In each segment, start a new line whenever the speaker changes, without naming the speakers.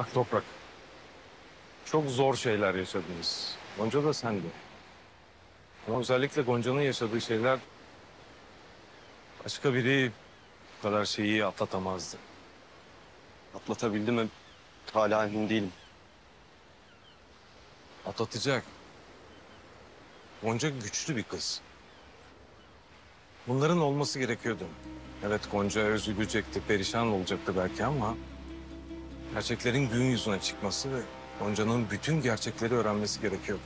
Bak Toprak, çok zor şeyler yaşadınız. Gonca da sen de. Ama özellikle Gonca'nın yaşadığı şeyler... başka biri bu kadar şeyi atlatamazdı.
Atlatabildim mi? Hala emin değilim.
Atlatacak. Gonca güçlü bir kız. Bunların olması gerekiyordu. Evet, Gonca üzülecekti, perişan olacaktı belki ama... gerçeklerin gün yüzüne çıkması ve Gonca'nın bütün gerçekleri öğrenmesi gerekiyordu.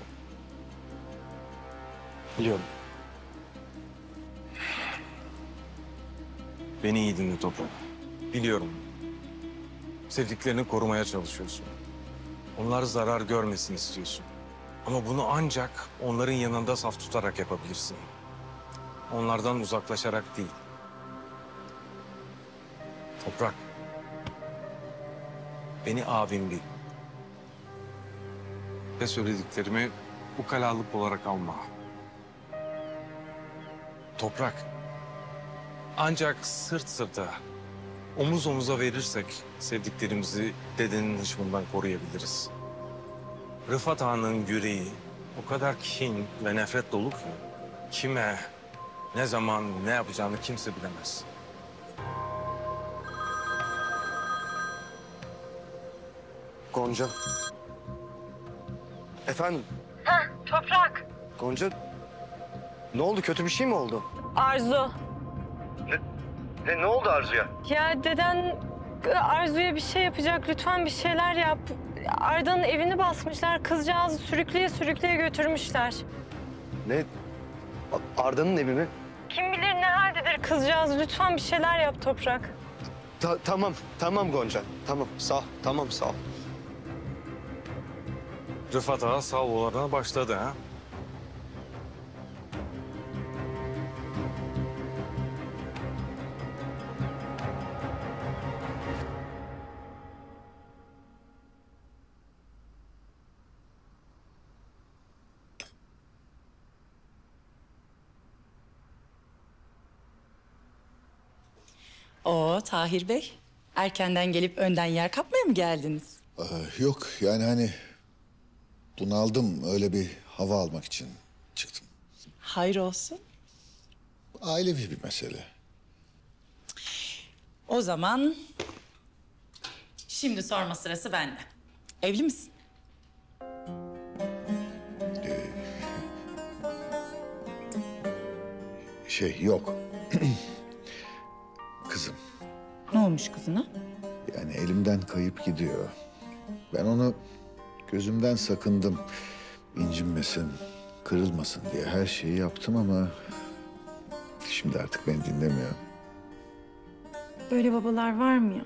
Biliyorum.
Beni iyi dinle Toprak. Biliyorum. Sevdiklerini korumaya çalışıyorsun. Onlar zarar görmesin istiyorsun. Ama bunu ancak onların yanında saf tutarak yapabilirsin. Onlardan uzaklaşarak değil. Toprak. Beni abim bil. Ve söylediklerimi ukalalık olarak alma. Toprak. Ancak sırt sırta, omuz omuza verirsek sevdiklerimizi dedenin hışmından koruyabiliriz. Rıfat Ağa'nın yüreği o kadar kin ve nefret dolu ki kime, ne zaman, ne yapacağını kimse bilemez.
Gonca. Efendim?
Toprak.
Gonca. Ne oldu? Kötü bir şey mi oldu?
Arzu.
Ne oldu Arzu'ya?
Ya deden Arzu'ya bir şey yapacak. Lütfen bir şeyler yap. Arda'nın evini basmışlar. Kızcağızı sürükleye sürükleye götürmüşler.
Ne? Arda'nın evi mi?
Kim bilir ne haldedir kızcağız. Lütfen bir şeyler yap Toprak.
Tamam Gonca. Tamam, sağ ol.
Rıfat Ağa salvolarına başladı ha.
Oo Tahir Bey, erkenden gelip önden yer kapmaya mı geldiniz?
Yok yani hani bunaldım, öyle bir hava almak için çıktım.
Hayır olsun.
Ailevi bir mesele.
O zaman şimdi sorma sırası bende. Evli misin?
Yok. Kızım,
Ne olmuş kızına?
yani elimden kayıp gidiyor. Ben onu gözümden sakındım. İncinmesin, kırılmasın diye her şeyi yaptım ama... şimdi artık beni dinlemiyor.
Böyle babalar var mı ya?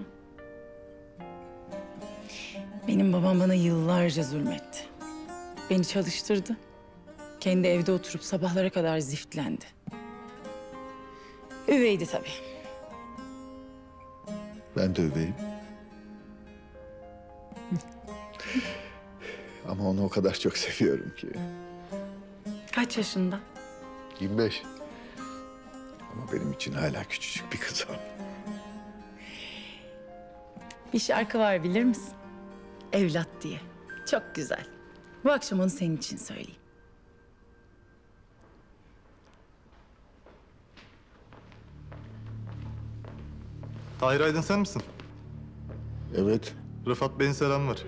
Benim babam bana yıllarca zulmetti. Beni çalıştırdı. Kendi evde oturup sabahlara kadar ziftlendi. Üveydi tabii.
Ben de üveyim. Ama onu o kadar çok seviyorum ki.
Kaç yaşında?
25. Ama benim için hala küçücük bir kız o.
Bir şarkı var bilir misin? Evlat diye. Çok güzel. Bu akşam onu senin için söyleyeyim.
Tahir Aydın sen misin?
Evet.
Rıfat Bey'in selam var.